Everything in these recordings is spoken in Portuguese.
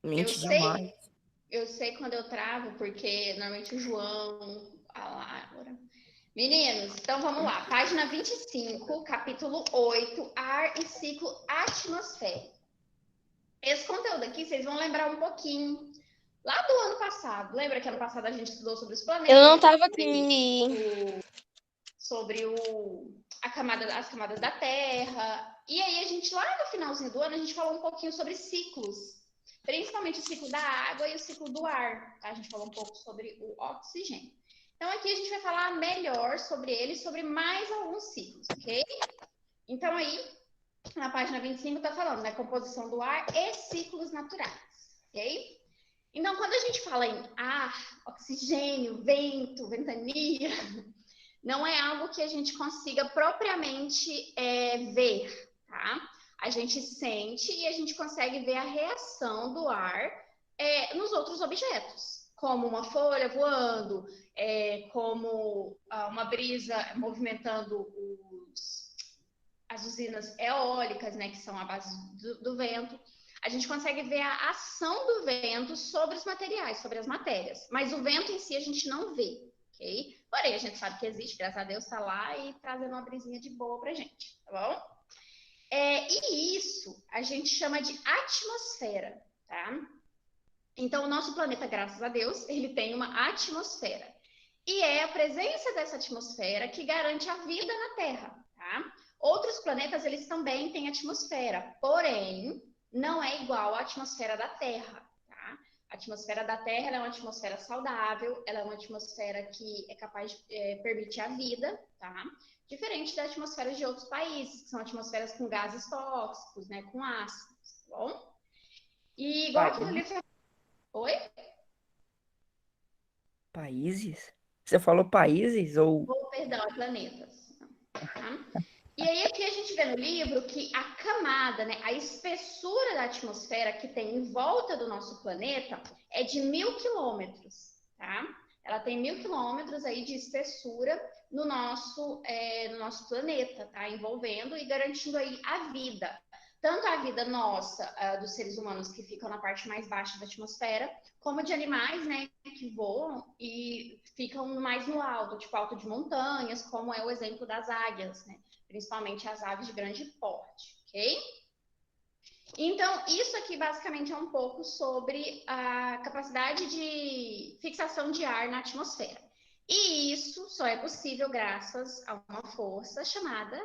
Eu Mente demais. sei, eu sei quando eu travo, porque normalmente o João. Agora. Meninos, então vamos lá. Página 25, capítulo 8, ar e ciclo atmosférico. Esse conteúdo aqui, vocês vão lembrar um pouquinho lá do ano passado. Lembra que ano passado a gente estudou sobre os Eu não planetas, tava aqui. sobre as camadas da Terra. E aí a gente, lá no finalzinho do ano, a gente falou um pouquinho sobre ciclos. Principalmente o ciclo da água e o ciclo do ar. Tá? A gente falou um pouco sobre o oxigênio. Então aqui a gente vai falar melhor sobre ele, sobre mais alguns ciclos, ok? Então aí, na página 25 está falando, né? Composição do ar e ciclos naturais, ok? Então, quando a gente fala em ar, oxigênio, vento, ventania, não é algo que a gente consiga propriamente ver, tá? A gente sente e a gente consegue ver a reação do ar nos outros objetos, como uma folha voando, como uma brisa movimentando as usinas eólicas, né, que são a base do vento. A gente consegue ver a ação do vento sobre os materiais, sobre as matérias. Mas o vento em si a gente não vê, ok? Porém, a gente sabe que existe, graças a Deus, está lá e trazendo uma brisinha de boa pra gente, tá bom? E isso a gente chama de atmosfera, tá? Então, o nosso planeta, graças a Deus, ele tem uma atmosfera. E é a presença dessa atmosfera que garante a vida na Terra, tá? Outros planetas, eles também têm atmosfera, porém, não é igual à atmosfera da Terra, tá? A atmosfera da Terra é uma atmosfera saudável, ela é uma atmosfera que é capaz de permitir a vida, tá? Diferente da atmosfera de outros países, que são atmosferas com gases tóxicos, né, com ácidos, tá bom? E igual aquilo ali que... Oi? Países? Você falou países ou... Ou, perdão, é planetas. Tá? E aí aqui a gente vê no livro que a camada, né, a espessura da atmosfera que tem em volta do nosso planeta é de 1.000 quilômetros, tá? Ela tem 1.000 quilômetros aí de espessura no nosso planeta, tá? Envolvendo e garantindo aí a vida. Tanto a vida nossa, dos seres humanos que ficam na parte mais baixa da atmosfera, como de animais, né, que voam e ficam mais no alto, tipo alto de montanhas, como é o exemplo das águias, né? Principalmente as aves de grande porte, ok? Então, isso aqui basicamente é um pouco sobre a capacidade de fixação de ar na atmosfera. E isso só é possível graças a uma força chamada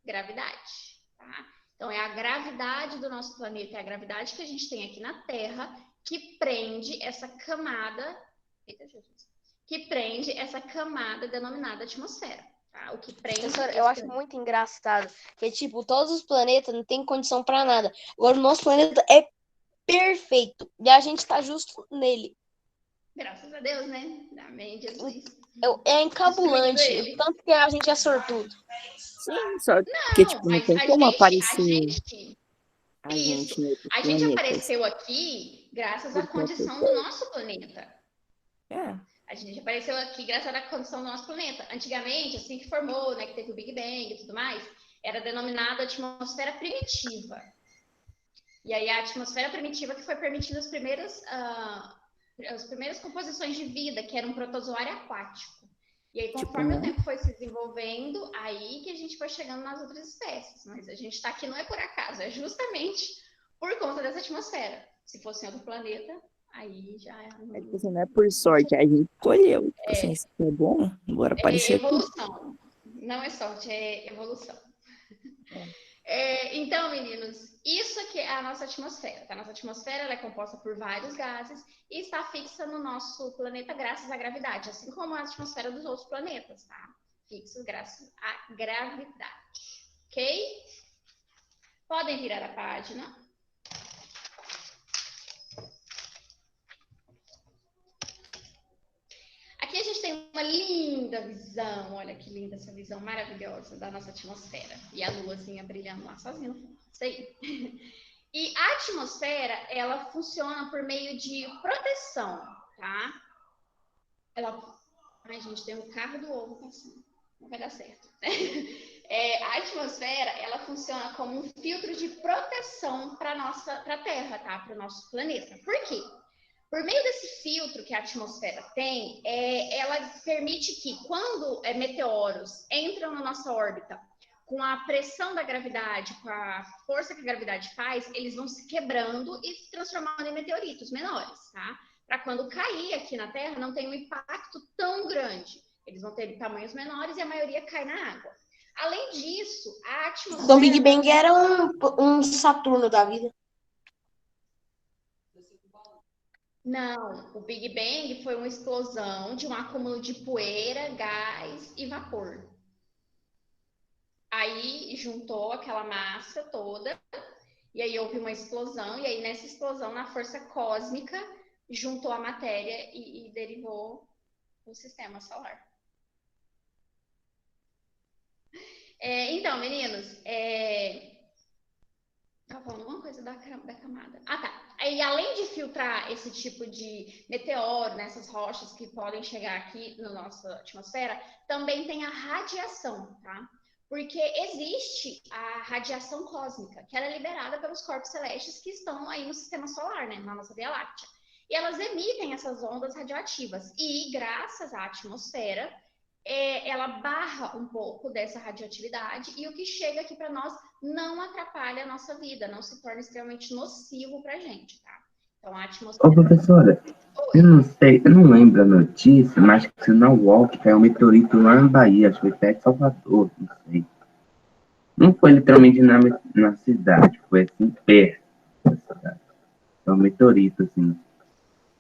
gravidade, tá? Então, é a gravidade do nosso planeta, é a gravidade que a gente tem aqui na Terra que prende essa camada, eita Jesus, que prende essa camada denominada atmosfera. Tá? O que prende Professora, eu acho muito engraçado que, tipo, todos os planetas não tem condição para nada. Agora, o nosso planeta é perfeito e a gente tá justo nele. Graças a Deus, né? Amém, Jesus. É Destruindo encabulante o ele. tanto que a gente é sortudo. Sim, só que, Não, tipo, não mas tem como aparecer a isso, gente em outros a gente planetas. apareceu aqui graças à Porque é condição do perfeito. nosso planeta. É, A gente apareceu aqui graças à condição do nosso planeta. Antigamente, assim que formou, né, que teve o Big Bang e tudo mais, era denominado atmosfera primitiva. E aí a atmosfera primitiva que foi permitindo as primeiras composições de vida, que era um protozoário aquático. E aí, tipo, conforme o tempo foi se desenvolvendo, aí que a gente foi chegando nas outras espécies. Mas a gente está aqui não é por acaso, é justamente por conta dessa atmosfera. Se fosse em outro planeta, aí já tipo assim, não é por sorte, a gente escolheu. Tipo assim, é, se é bom, bora é aparecer aqui. evolução. Não é sorte, é evolução. É. Então, meninos, isso aqui é a nossa atmosfera. Tá? A nossa atmosfera ela é composta por vários gases e está fixa no nosso planeta graças à gravidade, assim como a atmosfera dos outros planetas, tá? Fixos graças à gravidade. Ok? Podem virar a página. Aqui a gente tem uma linda visão, olha que linda essa visão maravilhosa da nossa atmosfera. E a luazinha brilhando lá sozinha no fundo. Isso aí. E a atmosfera, ela funciona por meio de proteção, tá? Ela... Ai, gente, tem um carro do ovo passando. Não vai dar certo. A atmosfera, ela funciona como um filtro de proteção para a Terra, tá? Para o nosso planeta. Por quê? Por meio desse filtro que a atmosfera tem, ela permite que, quando meteoros entram na nossa órbita, com a pressão da gravidade, com a força que a gravidade faz, eles vão se quebrando e se transformando em meteoritos menores, tá? Para quando cair aqui na Terra, não tem um impacto tão grande. Eles vão ter tamanhos menores e a maioria cai na água. Além disso, a atmosfera... Então, Big Bang era um Saturno da vida. Não, o Big Bang foi uma explosão de um acúmulo de poeira, gás e vapor. Aí juntou aquela massa toda, e aí houve uma explosão, e aí nessa explosão, na força cósmica, juntou a matéria e derivou o sistema solar. Então, meninos, Tava falando alguma coisa da camada. Ah, tá. E além de filtrar esse tipo de meteoro, nessas rochas que podem chegar aqui na nossa atmosfera, também tem a radiação, tá? Porque existe a radiação cósmica, que ela é liberada pelos corpos celestes que estão aí no sistema solar, né, na nossa Via Láctea. E elas emitem essas ondas radioativas. E graças à atmosfera, ela barra um pouco dessa radioatividade e o que chega aqui para nós não atrapalha a nossa vida, não se torna extremamente nocivo para a gente, tá? Então, a atmosfera... Ô, professora, eu não sei, eu não lembro a notícia, mas que se não walk caiu um meteorito lá na Bahia, acho que foi perto de Salvador, não sei. Não foi literalmente na cidade, foi assim, perto da cidade. É um meteorito, assim.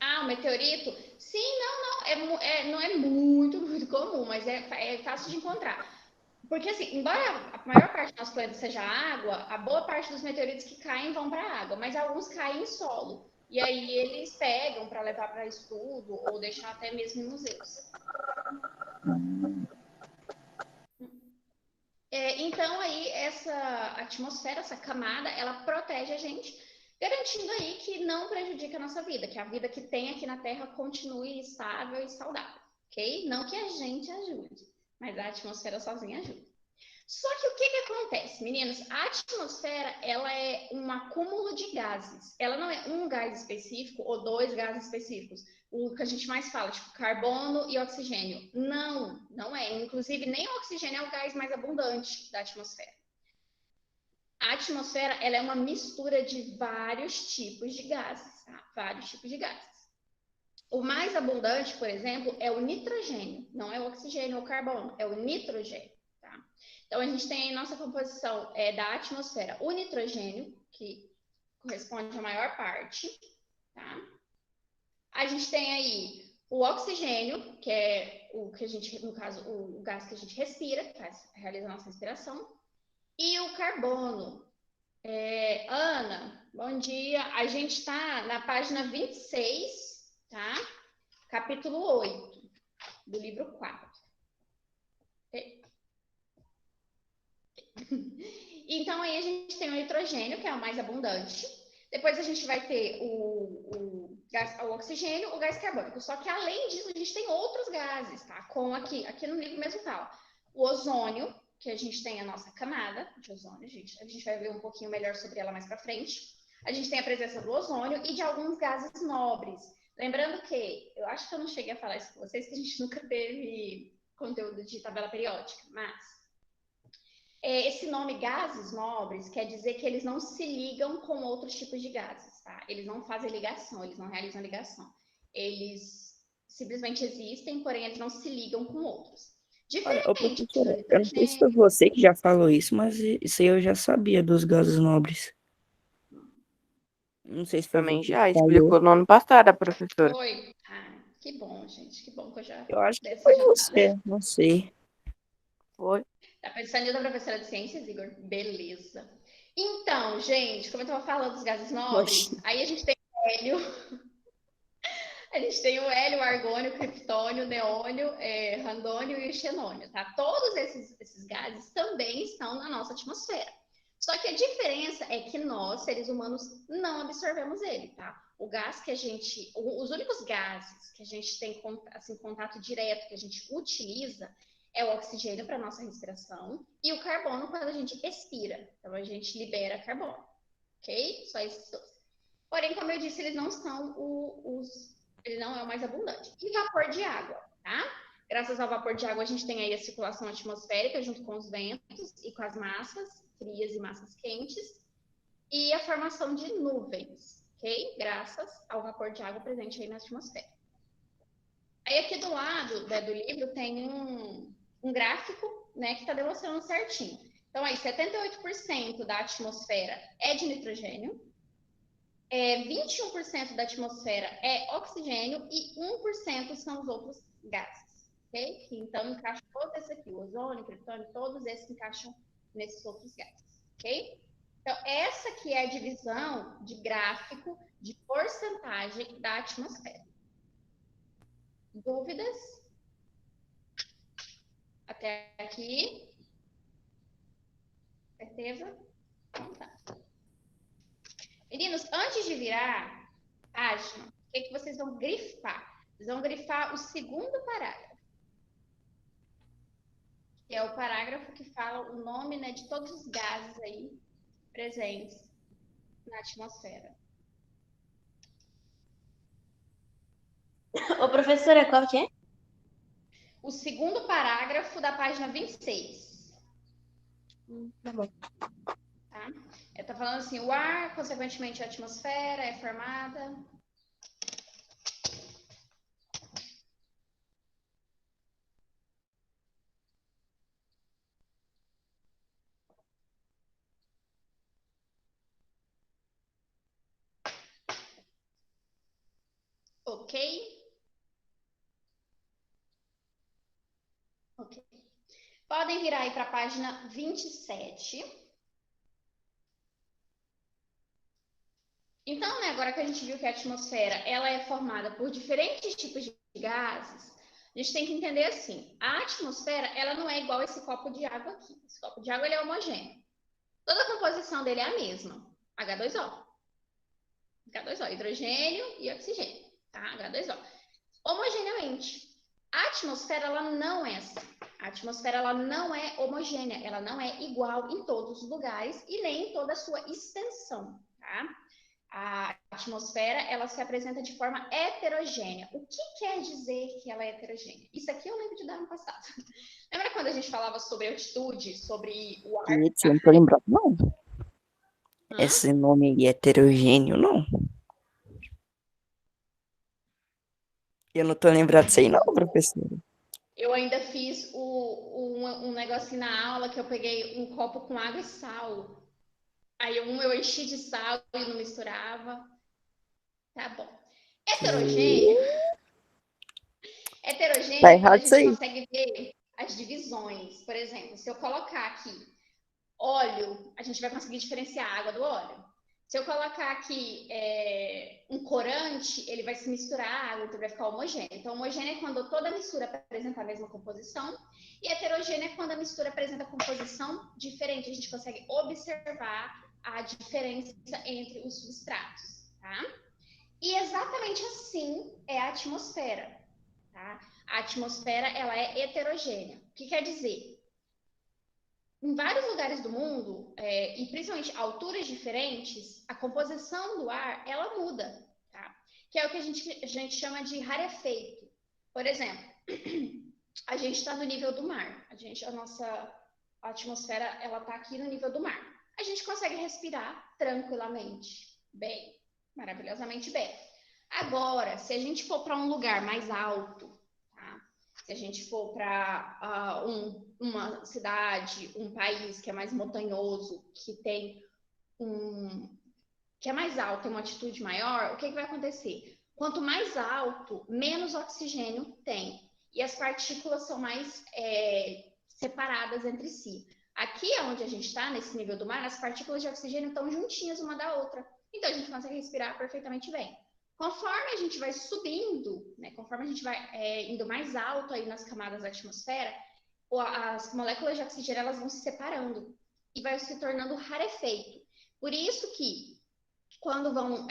Ah, o meteorito? Sim, não é muito comum, mas é fácil de encontrar. Porque, assim, embora a maior parte do nosso planeta seja água, a boa parte dos meteoritos que caem vão para a água, mas alguns caem em solo. E aí eles pegam para levar para estudo ou deixar até mesmo em museus. Então, aí, essa atmosfera, essa camada, ela protege a gente, garantindo aí que não prejudique a nossa vida, que a vida que tem aqui na Terra continue estável e saudável, ok? Não que a gente ajude, mas a atmosfera sozinha ajuda. Só que o que acontece, meninos? A atmosfera, ela é um acúmulo de gases. Ela não é um gás específico ou dois gases específicos. O que a gente mais fala, tipo carbono e oxigênio. Não é. Inclusive, nem o oxigênio é o gás mais abundante da atmosfera. A atmosfera, ela é uma mistura de vários tipos de gases, tá? Vários tipos de gases. O mais abundante, por exemplo, é o nitrogênio. Não é o oxigênio ou o carbono, é o nitrogênio. Então, a gente tem a nossa composição da atmosfera o nitrogênio, que corresponde à maior parte, tá? A gente tem aí o oxigênio, que é o que a gente, no caso, o gás que a gente respira, realiza a nossa respiração, e o carbono. Ana, bom dia. A gente está na página 26, tá? Capítulo 8, do livro 4. Então, aí a gente tem o nitrogênio, que é o mais abundante. Depois a gente vai ter o oxigênio, o gás carbônico. Só que, além disso, a gente tem outros gases, tá? Como aqui no livro mesmo fala. O ozônio, que a gente tem a nossa camada de ozônio, a gente vai ver um pouquinho melhor sobre ela mais para frente. A gente tem a presença do ozônio e de alguns gases nobres. Lembrando que, eu acho que eu não cheguei a falar isso com vocês, que a gente nunca teve conteúdo de tabela periódica, mas... esse nome gases nobres quer dizer que eles não se ligam com outros tipos de gases, tá? Eles não fazem ligação, eles não realizam ligação. Eles simplesmente existem, porém eles não se ligam com outros. Olha, ô Diferente do professora, eu não sei se foi nitrogênio. você que já falou isso, mas isso aí eu já sabia dos gases nobres. Não sei se foi Também você já que falou. explicou no ano passado, a professora. Foi. Ah, que bom, gente. Que bom que eu já Eu acho que dessa foi adiantada. você, não sei. Foi. Tá pensando em outra professora de ciências, Igor? Beleza. Então, gente, como eu estava falando dos gases nobres, Oxi. aí a gente tem o hélio. A gente tem o hélio, o argônio, o criptônio, o neônio, randônio e o xenônio, tá? Todos esses gases também estão na nossa atmosfera. Só que a diferença é que nós, seres humanos, não absorvemos ele, tá? O gás que a gente... Os únicos gases que a gente tem assim, contato direto, que a gente utiliza, é o oxigênio para nossa respiração e o carbono quando a gente expira. Então, a gente libera carbono, ok? Só esses dois. Porém, como eu disse, eles não são ele não é o mais abundante. E vapor de água, tá? Graças ao vapor de água, a gente tem aí a circulação atmosférica junto com os ventos e com as massas frias e massas quentes e a formação de nuvens, ok? Graças ao vapor de água presente aí na atmosfera. Aí aqui do lado, né, do livro tem um gráfico, né, que está demonstrando certinho. Então aí 78% da atmosfera é de nitrogênio, 21% da atmosfera é oxigênio e 1% são os outros gases, ok? Então encaixa todo esse aqui, o ozônio, o criptônio, todos esses encaixam nesses outros gases, ok? Então essa aqui é a divisão de gráfico de porcentagem da atmosfera. Dúvidas? Até aqui? Certeza? Então tá. Meninos, antes de virar página, o que vocês vão grifar? Vocês vão grifar o segundo parágrafo, que é o parágrafo que fala o nome, né, de todos os gases aí presentes na atmosfera. Ô, professora, qual que é? O segundo parágrafo da página 26. Tá bom. Tá? Tá falando assim, o ar, consequentemente a atmosfera é formada... Ok? Ok. Podem virar aí para a página 27. Então, né, agora que a gente viu que a atmosfera ela é formada por diferentes tipos de gases, a gente tem que entender assim, a atmosfera ela não é igual esse copo de água aqui. Esse copo de água ele é homogêneo. Toda a composição dele é a mesma. H2O. H2O, hidrogênio e oxigênio. Tá? H2O. Homogeneamente. A atmosfera ela não é assim. A atmosfera ela não é homogênea, ela não é igual em todos os lugares e nem em toda a sua extensão, tá? A atmosfera ela se apresenta de forma heterogênea. O que quer dizer que ela é heterogênea? Isso aqui eu lembro de dar no passado. Lembra quando a gente falava sobre altitude, sobre o ar? Gente, eu não tô lembrado, não. Hã? Esse nome aí, heterogêneo, não. Eu não tô lembrado disso aí, não, professora. Eu ainda fiz um negocinho na aula que eu peguei um copo com água e sal. Aí eu enchi de sal e não misturava. Tá bom. Heterogêneo. Heterogêneo Tá é quando a errado isso gente aí. consegue ver as divisões. Por exemplo, se eu colocar aqui óleo, a gente vai conseguir diferenciar a água do óleo. Se eu colocar aqui um corante, ele vai se misturar à água, então vai ficar homogêneo. Então, homogêneo é quando toda a mistura apresenta a mesma composição, e heterogêneo é quando a mistura apresenta composição diferente. A gente consegue observar a diferença entre os substratos, tá? E exatamente assim é a atmosfera, tá? A atmosfera, ela é heterogênea. O que quer dizer? Em vários lugares do mundo, e principalmente alturas diferentes, a composição do ar, ela muda, tá? Que é o que a gente chama de rarefeito. Por exemplo, a gente está no nível do mar. A nossa atmosfera, ela está aqui no nível do mar. A gente consegue respirar tranquilamente, bem, maravilhosamente bem. Agora, se a gente for para um lugar mais alto, tá? Se a gente for para uma cidade, um país que é mais montanhoso, que tem que é mais alto, tem uma altitude maior, o que vai acontecer? Quanto mais alto, menos oxigênio tem. E as partículas são mais separadas entre si. Aqui onde a gente está, nesse nível do mar, as partículas de oxigênio estão juntinhas uma da outra. Então a gente consegue respirar perfeitamente bem. Conforme a gente vai subindo, né, conforme a gente vai indo mais alto aí nas camadas da atmosfera, as moléculas de oxigênio elas vão se separando e vai se tornando rarefeito. Por isso que quando vão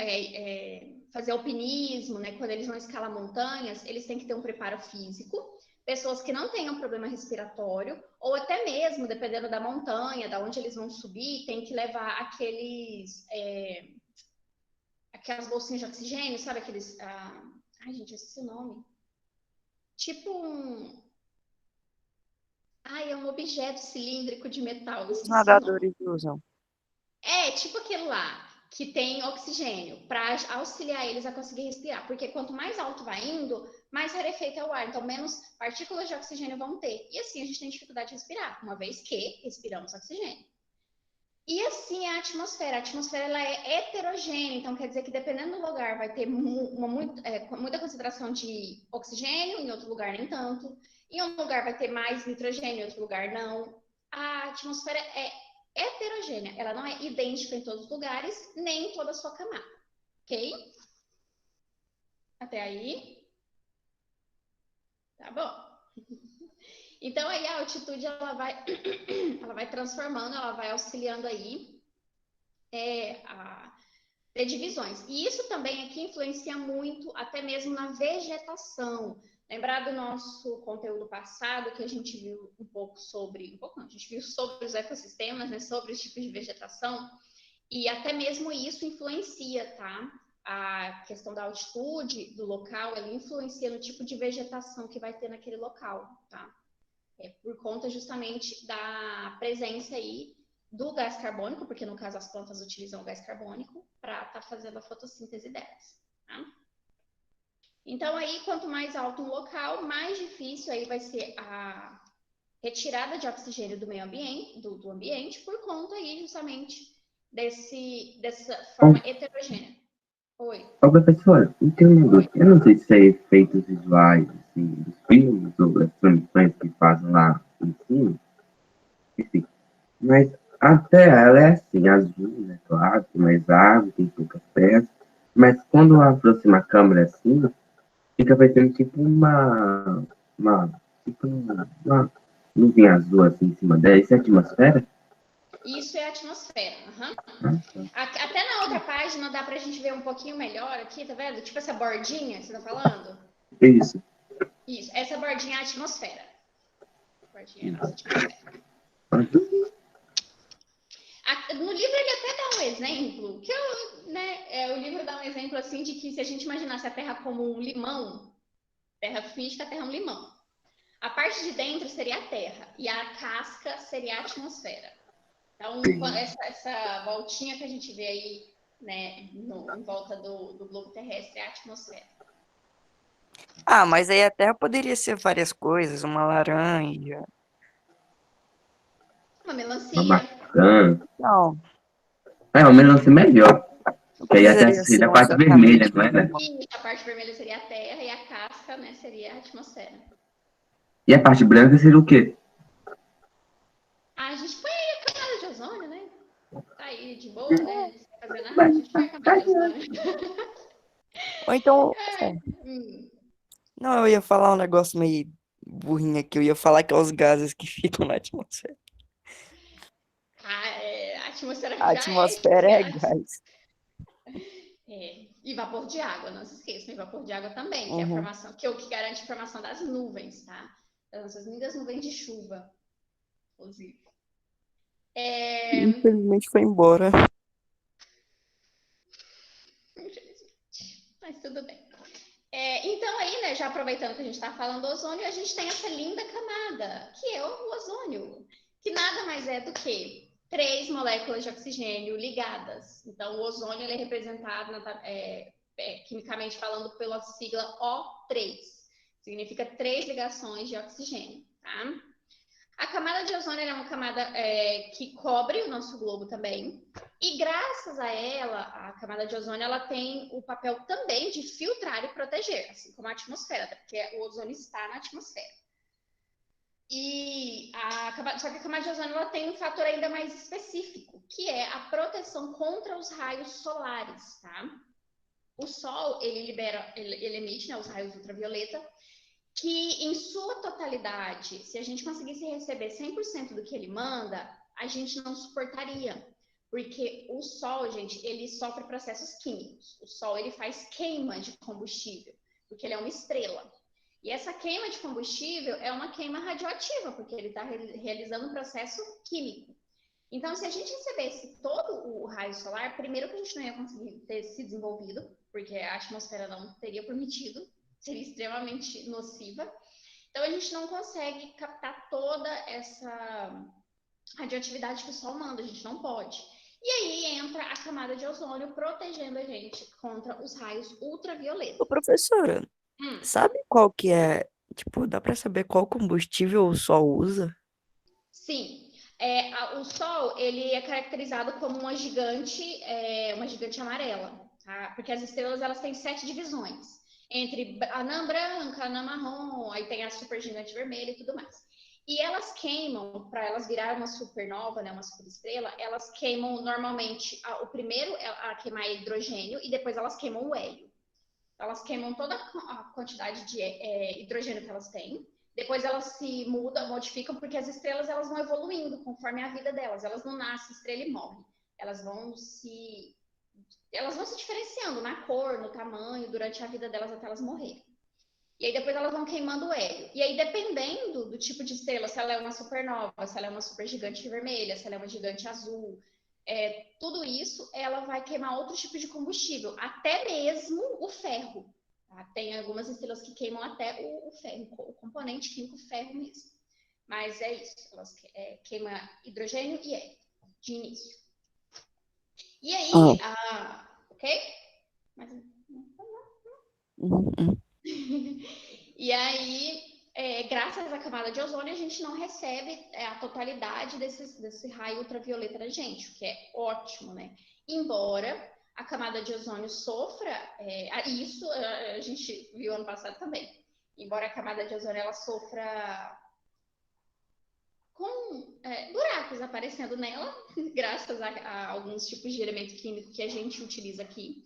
fazer alpinismo, né, quando eles vão escalar montanhas, eles têm que ter um preparo físico pessoas que não tenham problema respiratório, ou até mesmo, dependendo da montanha, da onde eles vão subir, tem que levar aquelas bolsinhas de oxigênio, sabe aqueles... Ai, gente, eu esqueci o nome. Tipo é um objeto cilíndrico de metal, eu Os esqueci o nome. nadadores usam. Tipo aquilo lá, que tem oxigênio, para auxiliar eles a conseguir respirar. Porque quanto mais alto vai indo, mais rarefeito é o ar. Então, menos partículas de oxigênio vão ter. E assim a gente tem dificuldade de respirar, uma vez que respiramos oxigênio. E assim é a atmosfera. A atmosfera ela é heterogênea, então quer dizer que dependendo do lugar vai ter muita concentração de oxigênio, em outro lugar nem tanto. Em um lugar vai ter mais nitrogênio, em outro lugar não. A atmosfera é heterogênea, ela não é idêntica em todos os lugares, nem em toda a sua camada, ok? Até aí? Tá bom. Então aí a altitude ela vai transformando, ela vai auxiliando aí a ter divisões. E isso também aqui influencia muito até mesmo na vegetação. Lembrar do nosso conteúdo passado, que a gente viu a gente viu sobre os ecossistemas, né, sobre os tipos de vegetação, e até mesmo isso influencia, tá? A questão da altitude do local, ela influencia no tipo de vegetação que vai ter naquele local, tá? Por conta justamente da presença aí do gás carbônico, porque no caso as plantas utilizam o gás carbônico para estar fazendo a fotossíntese delas, tá? Então aí, quanto mais alto um local, mais difícil aí vai ser a retirada de oxigênio do meio ambiente, do ambiente, por conta aí justamente dessa forma heterogênea. Oi. Ô, professor, entendo. Eu não sei se é efeitos visuais, assim, dos filmes ou das transmissões que fazem lá em cima, enfim. Mas a Terra, ela é assim, azul, né? Claro, tem mais água, tem poucas pedras. Mas quando aproxima a câmera assim, fica parecendo tipo uma nuvem azul assim em cima dela. Isso é atmosfera? Isso é a atmosfera. Até na outra página dá pra gente ver um pouquinho melhor aqui, tá vendo? Tipo essa bordinha que você tá falando. Isso. Isso, essa bordinha é a atmosfera. A bordinha é a nossa atmosfera. No livro ele até dá um exemplo, o livro dá um exemplo assim de que se a gente imaginasse a Terra como um limão, terra física, a Terra é um limão. A parte de dentro seria a Terra e a casca seria a atmosfera. Então, essa voltinha que a gente vê aí, né, em volta do globo terrestre é a atmosfera. Ah, mas aí a Terra poderia ser várias coisas, uma laranja. Uma Uma melancia. bacana. Não, Uma melancia melhor. não Que aí até precisaria seria ser a parte vermelha, exatamente não é, né? E a parte vermelha seria a Terra e a casca, né, seria a atmosfera. E a parte branca seria o quê? A gente põe aí a camada de ozônio, né? Tá aí de boa, né? Sem fazer nada, a gente põe a camada de ozônio. Ou então, Hum. não, eu ia falar um negócio meio burrinho aqui, eu ia falar que é os gases que ficam na atmosfera. A atmosfera A já é atmosfera é gás. gás. E vapor de água, não se esqueçam, e vapor de água também, que é a Uhum. formação, que é o que garante a formação das nuvens, tá? Das nossas lindas nuvens de chuva, inclusive. Infelizmente foi embora. Mas tudo bem. Então aí, né, já aproveitando que a gente está falando do ozônio, a gente tem essa linda camada, que é o ozônio, que nada mais é do que 3 moléculas de oxigênio ligadas. Então, o ozônio ele é representado, quimicamente falando, pela sigla O3. Significa 3 ligações de oxigênio, tá? A camada de ozônio é uma camada que cobre o nosso globo também. E graças a ela, a camada de ozônio, ela tem o papel também de filtrar e proteger, assim como a atmosfera, porque o ozônio está na atmosfera. Só que a camada de ozônio ela tem um fator ainda mais específico, que é a proteção contra os raios solares, tá? O Sol, ele emite, né, os raios ultravioleta, que em sua totalidade, se a gente conseguisse receber 100% do que ele manda, a gente não suportaria. Porque o Sol, gente, ele sofre processos químicos. O Sol, ele faz queima de combustível, porque ele é uma estrela. E essa queima de combustível é uma queima radioativa, porque ele está realizando um processo químico. Então, se a gente recebesse todo o raio solar, primeiro que a gente não ia conseguir ter se desenvolvido, porque a atmosfera não teria permitido, seria extremamente nociva. Então, a gente não consegue captar toda essa radioatividade que o Sol manda, a gente não pode. E aí entra a camada de ozônio protegendo a gente contra os raios ultravioletas. Ô, professora, sabe qual que é? Tipo, dá pra saber qual combustível o Sol usa? Sim, o Sol ele é caracterizado como uma gigante amarela, tá? Porque as estrelas elas têm 7 divisões, entre anã branca, anã marrom, aí tem a supergigante vermelha e tudo mais. E elas queimam, para elas virarem uma supernova, né, uma superestrela, elas queimam normalmente, o primeiro é a queimar hidrogênio e depois elas queimam o hélio. Elas queimam toda a quantidade de hidrogênio que elas têm. Depois elas se mudam, modificam, porque as estrelas elas vão evoluindo conforme a vida delas. Elas não nascem estrela e morrem. Elas vão se diferenciando na cor, no tamanho, durante a vida delas até elas morrerem. E aí depois elas vão queimando o hélio. E aí, dependendo do tipo de estrela, se ela é uma supernova, se ela é uma supergigante vermelha, se ela é uma gigante azul, tudo isso ela vai queimar outro tipo de combustível, até mesmo o ferro. Tá? Tem algumas estrelas que queimam até o ferro, o componente químico ferro mesmo. Mas é isso, elas queimam hidrogênio e hélio de início. E aí, ok? Mas, Uhum. e aí, graças à camada de ozônio, a gente não recebe a totalidade desse raio ultravioleta da gente, o que é ótimo, né? Embora a camada de ozônio sofra, isso a gente viu ano passado também, embora a camada de ozônio ela sofra com buracos aparecendo nela, graças a alguns tipos de elemento químico que a gente utiliza aqui,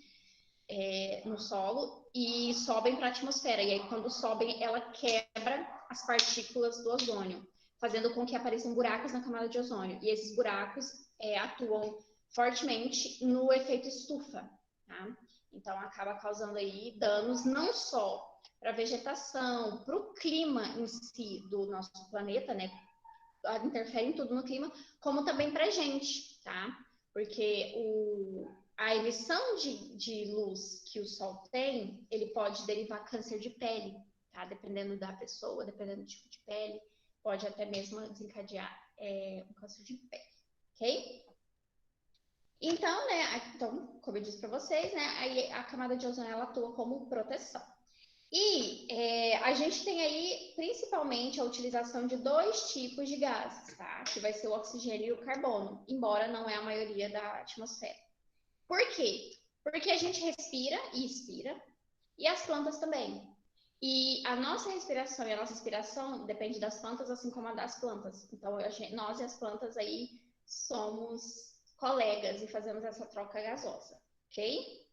no solo e sobem para a atmosfera. E aí, quando sobem, ela quebra as partículas do ozônio, fazendo com que apareçam buracos na camada de ozônio. E esses buracos atuam fortemente no efeito estufa, tá? Então, acaba causando aí danos não só para a vegetação, para o clima em si do nosso planeta, né? Interfere em tudo no clima, como também para a gente, tá? Porque a emissão de luz que o Sol tem, ele pode derivar câncer de pele, tá? Dependendo da pessoa, dependendo do tipo de pele, pode até mesmo desencadear um câncer de pele, ok? Então, né, como eu disse para vocês, né, aí a camada de ozônio ela atua como proteção. E a gente tem aí, principalmente, a utilização de 2 tipos de gases, tá? Que vai ser o oxigênio e o carbono, embora não é a maioria da atmosfera. Por quê? Porque a gente respira e expira, e as plantas também. E a nossa respiração e a nossa expiração depende das plantas, assim como a das plantas. Então, nós e as plantas aí somos colegas e fazemos essa troca gasosa, ok?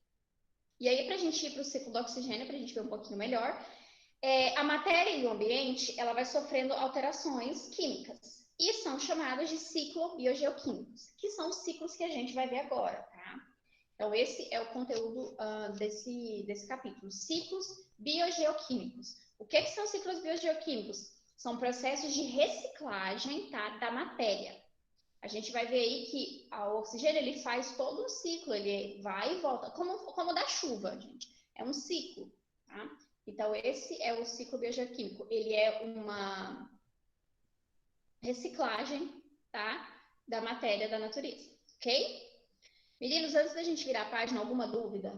E aí, para a gente ir para o ciclo do oxigênio, para a gente ver um pouquinho melhor, a matéria e o ambiente, ela vai sofrendo alterações químicas. E são chamados de ciclobiogeoquímicos, que são os ciclos que a gente vai ver agora, tá? Então, esse é o conteúdo desse capítulo, ciclos biogeoquímicos. O que são ciclos biogeoquímicos? São processos de reciclagem, tá, da matéria. A gente vai ver aí que o oxigênio ele faz todo um ciclo, ele vai e volta, como da chuva, gente. É um ciclo, tá? Então, esse é o ciclo biogeoquímico. Ele é uma reciclagem, tá, da matéria da natureza, ok? Meninos, antes da gente virar a página, alguma dúvida?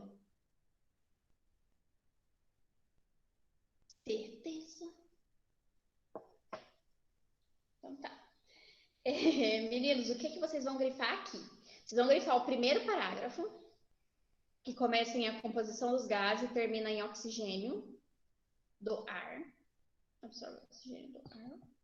Certeza? Então tá. Meninos, o que vocês vão grifar aqui? Vocês vão grifar o primeiro parágrafo, que começa em a composição dos gases e termina em oxigênio do ar. Absorve o oxigênio do ar.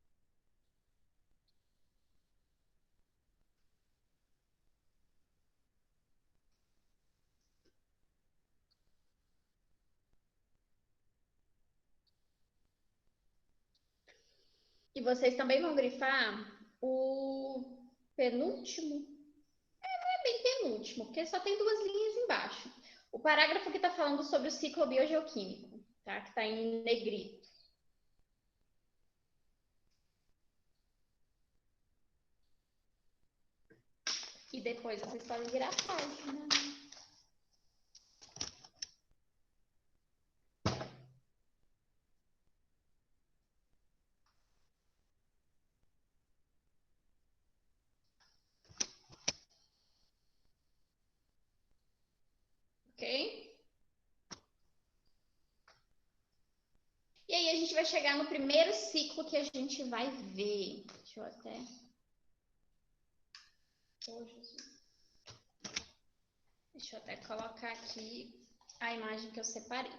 E vocês também vão grifar o penúltimo, não é bem penúltimo, porque só tem 2 linhas embaixo. O parágrafo que está falando sobre o ciclo biogeoquímico, tá? Que está em negrito. E depois vocês podem virar a página. Ok? E aí a gente vai chegar no primeiro ciclo que a gente vai ver. Deixa eu até... Oh, Jesus. Deixa eu até colocar aqui a imagem que eu separei.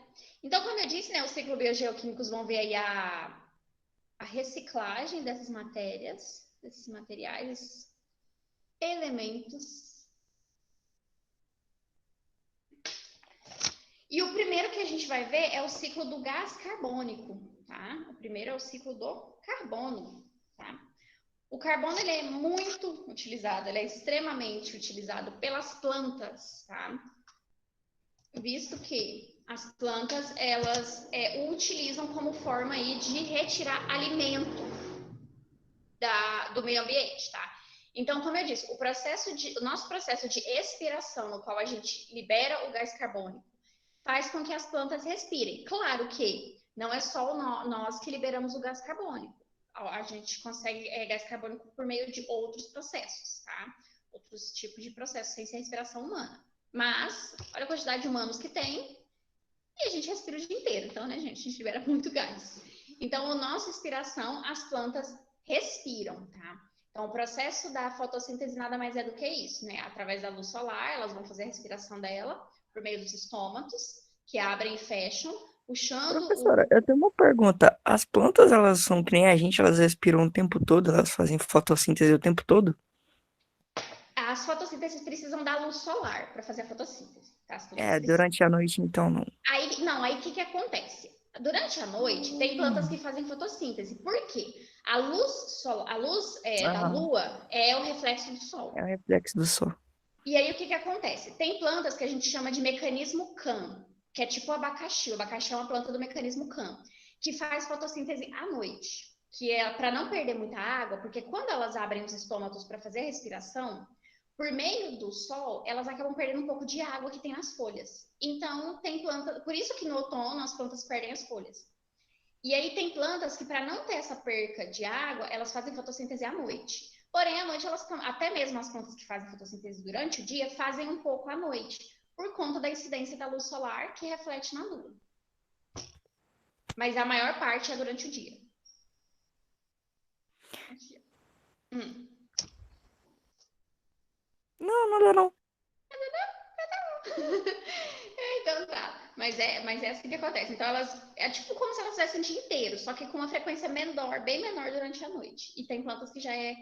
Então, como eu disse, né, os ciclos biogeoquímicos vão ver aí a reciclagem dessas matérias, desses materiais, desses elementos. E o primeiro que a gente vai ver é o ciclo do gás carbônico, tá? O primeiro é o ciclo do carbono, tá? O carbono, ele é muito utilizado, ele é extremamente utilizado pelas plantas, tá? Visto que as plantas, elas o utilizam como forma aí de retirar alimento do meio ambiente, tá? Então, como eu disse, o nosso processo de expiração, no qual a gente libera o gás carbônico, faz com que as plantas respirem. Claro que não é só nós que liberamos o gás carbônico. A gente consegue gás carbônico por meio de outros processos, tá? Outros tipos de processos, sem ser respiração humana. Mas, olha a quantidade de humanos que tem, e a gente respira o dia inteiro. Então, né, gente, a gente libera muito gás. Então, a nossa expiração, as plantas respiram, tá? Então, o processo da fotossíntese nada mais é do que isso, né? Através da luz solar, elas vão fazer a respiração dela por meio dos estômatos, que abrem e fecham, puxando Professora, eu tenho uma pergunta. As plantas, elas são que nem a gente, elas respiram o tempo todo, elas fazem fotossíntese o tempo todo? As fotossinteses precisam da luz solar para fazer a fotossíntese, tá? As plantas É, precisam. durante a noite, então, não. Aí o que acontece? Durante a noite, tem plantas que fazem fotossíntese. Por quê? A luz da Ah, lua é o reflexo do sol. é o reflexo do sol. E aí, o que acontece? Tem plantas que a gente chama de mecanismo CAM, que é tipo o abacaxi. O abacaxi é uma planta do mecanismo CAM, que faz fotossíntese à noite. Que é para não perder muita água, porque quando elas abrem os estômatos para fazer a respiração, por meio do sol, elas acabam perdendo um pouco de água que tem nas folhas. Então, tem planta. Por isso que no outono as plantas perdem as folhas. E aí tem plantas que, para não ter essa perca de água, elas fazem fotossíntese à noite. Porém, à noite, até mesmo as plantas que fazem fotossíntese durante o dia, fazem um pouco à noite, por conta da incidência da luz solar que reflete na lua. Mas a maior parte é durante o dia. Aqui, Não, não dá não. Então tá. Mas é assim que acontece. Então é tipo como se elas fizessem o dia inteiro, só que com uma frequência menor, bem menor durante a noite. E tem plantas que já é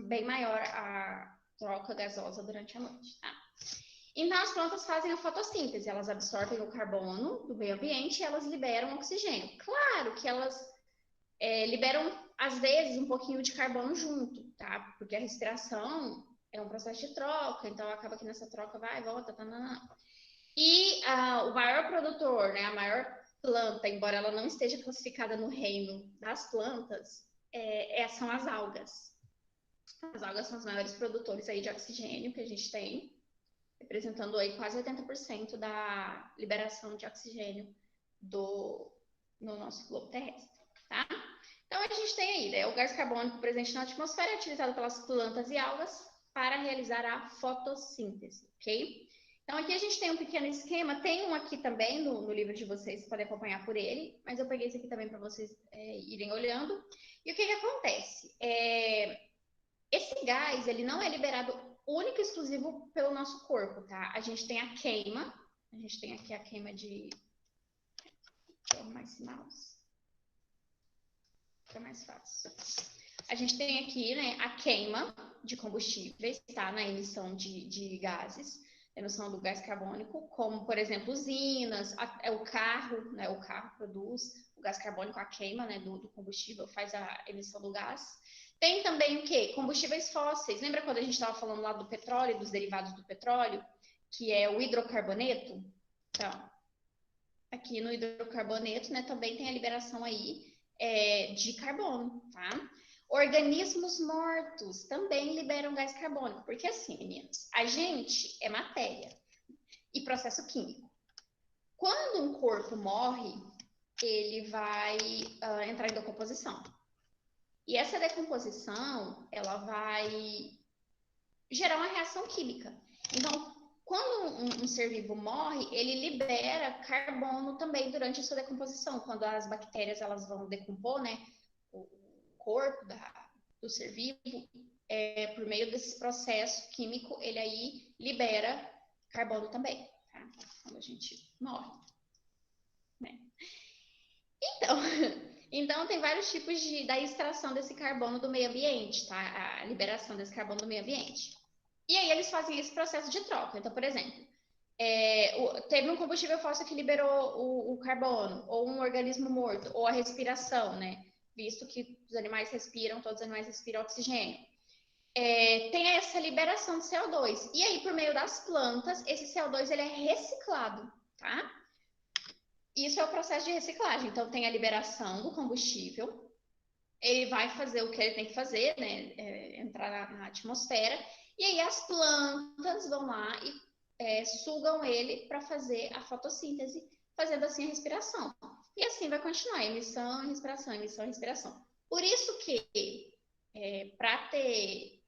bem maior a troca gasosa durante a noite, tá? Então, as plantas fazem a fotossíntese, elas absorvem o carbono do meio ambiente e elas liberam oxigênio. Claro que elas liberam, às vezes, um pouquinho de carbono junto, tá? Porque a respiração é um processo de troca, então acaba que nessa troca vai e volta, E o maior produtor, né, a maior planta, embora ela não esteja classificada no reino das plantas, são as algas. As algas são os maiores produtores aí de oxigênio que a gente tem, representando aí quase 80% da liberação de oxigênio no nosso globo terrestre, tá? Então, a gente tem aí, né, o gás carbônico presente na atmosfera é utilizado pelas plantas e algas para realizar a fotossíntese, ok? Então, aqui a gente tem um pequeno esquema, tem um aqui também no livro de vocês, vocês podem acompanhar por ele, mas eu peguei esse aqui também para vocês irem olhando. E o que acontece? Esse gás, ele não é liberado único e exclusivo pelo nosso corpo, tá? A gente tem a queima, a gente tem aqui a queima de... Deixa eu arrumar esse mouse. Fica mais fácil. A gente tem aqui, né, a queima de combustíveis, tá? Na emissão de gases, emissão do gás carbônico, como, por exemplo, usinas, o carro, né? O carro produz o gás carbônico, a queima, né, do combustível faz a emissão do gás. Tem também o quê? Combustíveis fósseis. Lembra quando a gente estava falando lá do petróleo, dos derivados do petróleo, que é o hidrocarboneto? Então, aqui no hidrocarboneto, né, também tem a liberação aí de carbono, tá? Organismos mortos também liberam gás carbônico, porque assim, meninos, a gente é matéria e processo químico. Quando um corpo morre, ele vai entrar em decomposição. E essa decomposição, ela vai gerar uma reação química. Então, quando um ser vivo morre, ele libera carbono também durante a sua decomposição. Quando as bactérias elas vão decompor, né, o corpo do ser vivo, por meio desse processo químico, ele aí libera carbono também, tá? Quando a gente morre, né? Então tem vários tipos da extração desse carbono do meio ambiente, tá? A liberação desse carbono do meio ambiente. E aí eles fazem esse processo de troca. Então, por exemplo, teve um combustível fóssil que liberou o carbono, ou um organismo morto, ou a respiração, né? Visto que os animais respiram, todos os animais respiram oxigênio. Tem essa liberação de CO2. E aí, por meio das plantas, esse CO2 ele é reciclado, tá? Isso é o processo de reciclagem. Então, tem a liberação do combustível, ele vai fazer o que ele tem que fazer, né? Entrar na atmosfera, e aí as plantas vão lá e sugam ele para fazer a fotossíntese, fazendo assim a respiração. E assim vai continuar, emissão, respiração, emissão, respiração. Por isso que, para ter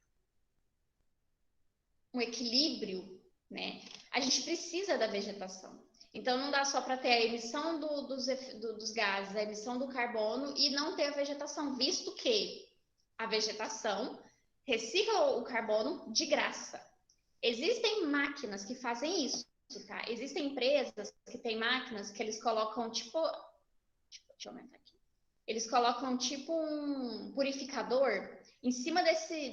um equilíbrio, né, a gente precisa da vegetação. Então, não dá só para ter a emissão dos gases, a emissão do carbono e não ter a vegetação, visto que a vegetação recicla o carbono de graça. Existem máquinas que fazem isso, tá? Existem empresas que têm máquinas que eles colocam, tipo... Deixa eu aumentar aqui. Eles colocam, tipo, um purificador em cima desse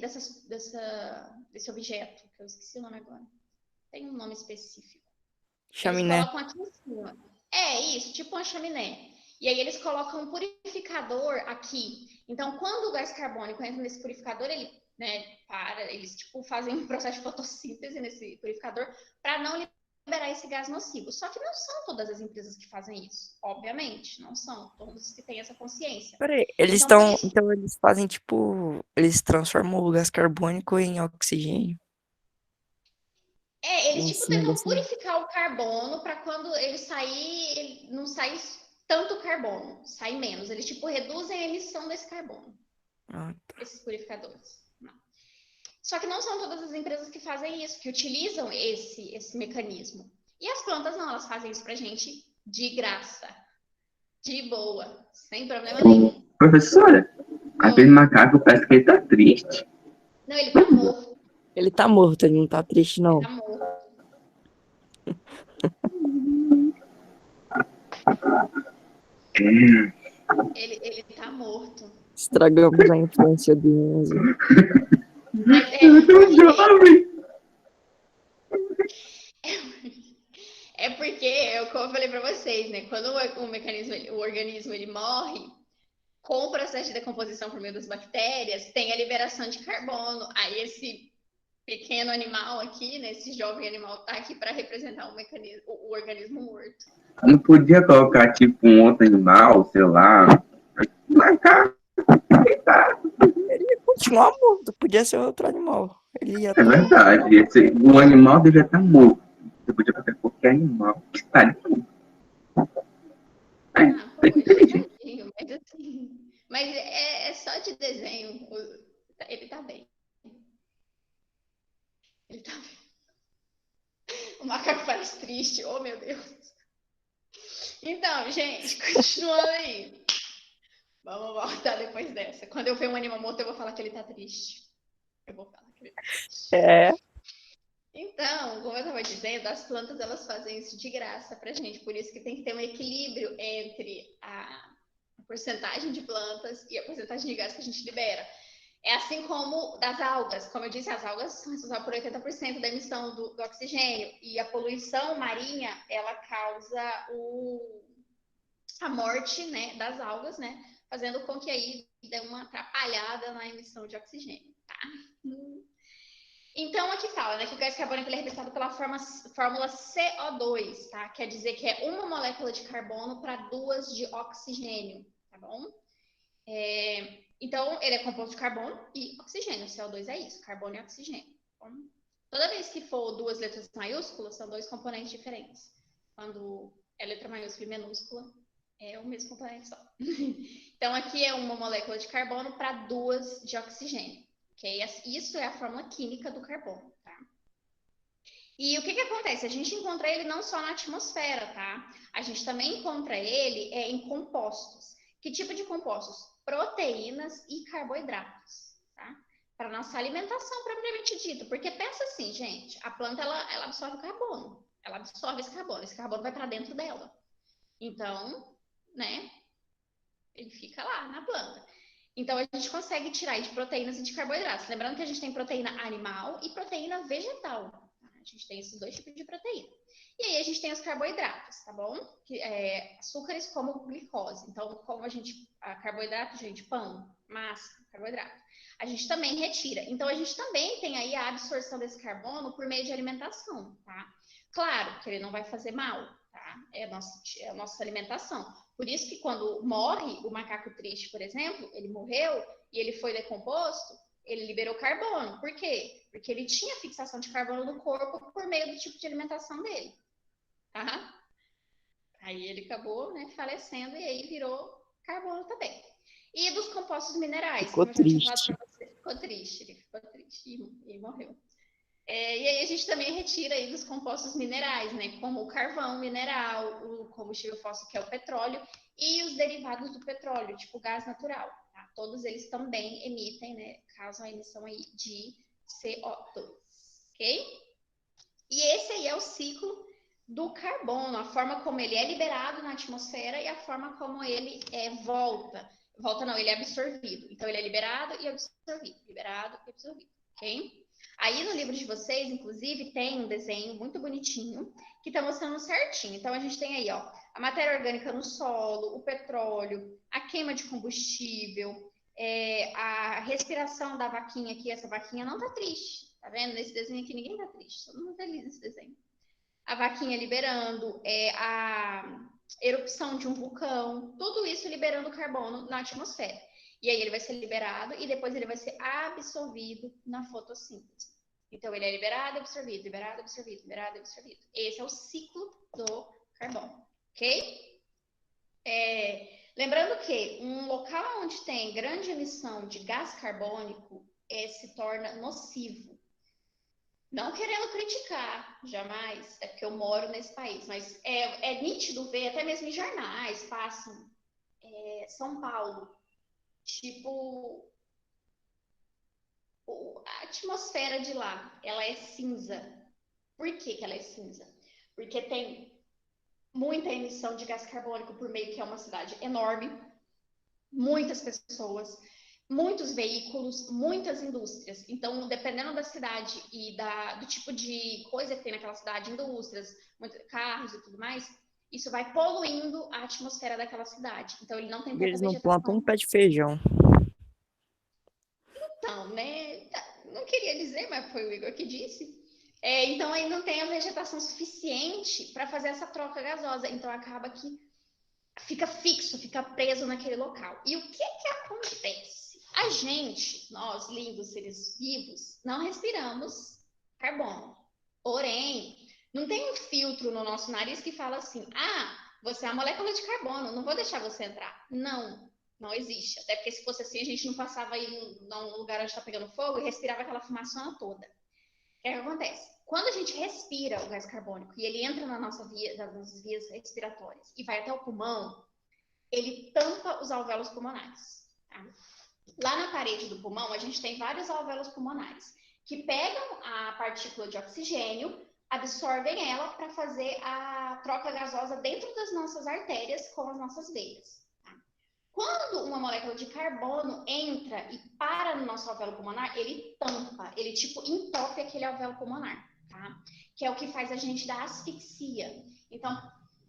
objeto, que eu esqueci o nome agora. Tem um nome específico. Chaminé. Eles colocam aqui em cima. Isso, tipo uma chaminé. E aí eles colocam um purificador aqui. Então, quando o gás carbônico entra nesse purificador, ele, né, eles tipo fazem um processo de fotossíntese nesse purificador para não liberar esse gás nocivo. Só que não são todas as empresas que fazem isso, obviamente, não são todos que têm essa consciência. Peraí, eles Então, estão. Então eles fazem tipo. Eles transformam o gás carbônico em oxigênio. eles Em tipo cima tentam dessa. purificar o carbono para quando ele sair, ele não sai tanto carbono, sai menos. Eles tipo reduzem a emissão desse carbono, Ah, tá. esses purificadores. Não. Só que não são todas as empresas que fazem isso, que utilizam esse mecanismo. E as plantas não, elas fazem isso pra gente de graça, de boa, sem problema nenhum. Professora, aquele macaco parece que ele tá triste. Não, ele tá morto, Ele tá morto, ele não tá triste, ele não. tá morto. Ele tá morto. Estragamos a infância do Enzo. Mas Eu tô jovem. porque, como eu falei para vocês, né? Quando o organismo ele morre, com o processo de decomposição por meio das bactérias, tem a liberação de carbono. Aí esse pequeno animal aqui, né? Esse jovem animal tá aqui para representar o organismo morto. Não podia colocar tipo um outro animal, sei lá. Macaco, coitado. Ele ia continuar morto, podia ser outro animal. Ele ia É estar. verdade. O animal devia estar morto. Você podia fazer qualquer animal que está ali. Poxa, tadinho, mas assim. Mas é só de desenho. Ele tá bem. Ele tá bem. O macaco parece triste. Oh, meu Deus. Então, gente, continuando aí. Vamos voltar depois dessa. Quando eu ver um animal morto, eu vou falar que ele tá triste. Eu vou falar que ele tá triste. Então, como eu estava dizendo, as plantas elas fazem isso de graça pra gente. Por isso que tem que ter um equilíbrio entre a porcentagem de plantas e a porcentagem de gás que a gente libera. É assim como das algas. Como eu disse, as algas são responsáveis por 80% da emissão do oxigênio. E a poluição marinha, ela causa a morte, né, das algas, né? Fazendo com que aí dê uma atrapalhada na emissão de oxigênio, tá? Então, aqui fala, né, que o gás carbônico ele é representado pela fórmula CO2, tá? Quer dizer que é uma molécula de carbono para 2 de oxigênio, tá bom? Então, ele é composto de carbono e oxigênio. O CO2 é isso, carbono e oxigênio. Então, toda vez que for duas letras maiúsculas, são dois componentes diferentes. Quando é letra maiúscula e minúscula, é o mesmo componente só. Então, aqui é uma molécula de carbono para duas de oxigênio. Okay? Isso é a fórmula química do carbono. Tá? E o que acontece? A gente encontra ele não só na atmosfera, tá? A gente também encontra ele em compostos. Que tipo de compostos? Proteínas e carboidratos, tá? Para nossa alimentação propriamente dita. Porque pensa assim, gente, a planta ela absorve carbono. Ela absorve esse carbono vai para dentro dela. Então, né, ele fica lá na planta. Então, a gente consegue tirar de proteínas e de carboidratos. Lembrando que a gente tem proteína animal e proteína vegetal. Tá? A gente tem esses dois tipos de proteína. E aí, a gente tem os carboidratos, tá bom? Açúcares como glicose. Então, como carboidrato, gente, pão, massa, carboidrato. A gente também retira. Então, a gente também tem aí a absorção desse carbono por meio de alimentação, tá? Claro que ele não vai fazer mal, tá? É a nossa alimentação. Por isso que quando morre o macaco triste, por exemplo, ele morreu e ele foi decomposto, ele liberou carbono. Por quê? Porque ele tinha fixação de carbono no corpo por meio do tipo de alimentação dele. Tá? Aí ele acabou, né, falecendo e aí virou carbono também. E dos compostos minerais, Ficou como eu já tinha falado triste. para você, ele ficou triste e morreu. E aí a gente também retira aí dos compostos minerais, né? Como o carvão mineral, o combustível fóssil, que é o petróleo, e os derivados do petróleo, tipo gás natural. Tá? Todos eles também emitem, né? Causam a emissão aí de CO2, ok? E esse aí é o ciclo do carbono, a forma como ele é liberado na atmosfera e a forma como ele volta. Volta não, ele é absorvido. Então ele é liberado e absorvido, liberado e absorvido, ok? Aí no livro de vocês, inclusive, tem um desenho muito bonitinho que está mostrando certinho. Então a gente tem aí, ó, a matéria orgânica no solo, o petróleo, a queima de combustível, a respiração da vaquinha aqui. Essa vaquinha não tá triste, tá vendo? Nesse desenho aqui ninguém tá triste, todo mundo feliz nesse desenho. A vaquinha liberando, a erupção de um vulcão, tudo isso liberando carbono na atmosfera. E aí ele vai ser liberado e depois ele vai ser absorvido na fotossíntese. Então ele é liberado, absorvido, liberado, absorvido, liberado, absorvido. Esse é o ciclo do carbono, ok? Lembrando que um local onde tem grande emissão de gás carbônico se torna nocivo. Não querendo criticar, jamais, é porque eu moro nesse país, mas é nítido ver, até mesmo em jornais, passam São Paulo, tipo, a atmosfera de lá, ela é cinza. Por que ela é cinza? Porque tem muita emissão de gás carbônico por meio que é uma cidade enorme, muitas pessoas, muitos veículos, muitas indústrias. Então, dependendo da cidade e do tipo de coisa que tem naquela cidade, indústrias, carros e tudo mais, isso vai poluindo a atmosfera daquela cidade. Então, ele não tem E tanta eles não plantam um vegetação. pé de feijão. Então, né? Não queria dizer, mas foi o Igor que disse. Então, aí não tem a vegetação suficiente para fazer essa troca gasosa. Então, acaba que fica fixo, fica preso naquele local. E o que acontece? A gente, nós, lindos seres vivos, não respiramos carbono. Porém, não tem um filtro no nosso nariz que fala assim, você é uma molécula de carbono, não vou deixar você entrar. Não existe. Até porque se fosse assim, a gente não passava aí num lugar onde está pegando fogo e respirava aquela fumaçona toda. O que acontece? Quando a gente respira o gás carbônico e ele entra nas nossas vias respiratórias e vai até o pulmão, ele tampa os alvéolos pulmonares. Tá? Lá na parede do pulmão, a gente tem vários alvéolos pulmonares que pegam a partícula de oxigênio, absorvem ela para fazer a troca gasosa dentro das nossas artérias com as nossas veias. Tá? Quando uma molécula de carbono entra e para no nosso alvéolo pulmonar, ele tampa, ele tipo entope aquele alvéolo pulmonar, tá? Que é o que faz a gente dar asfixia. Então,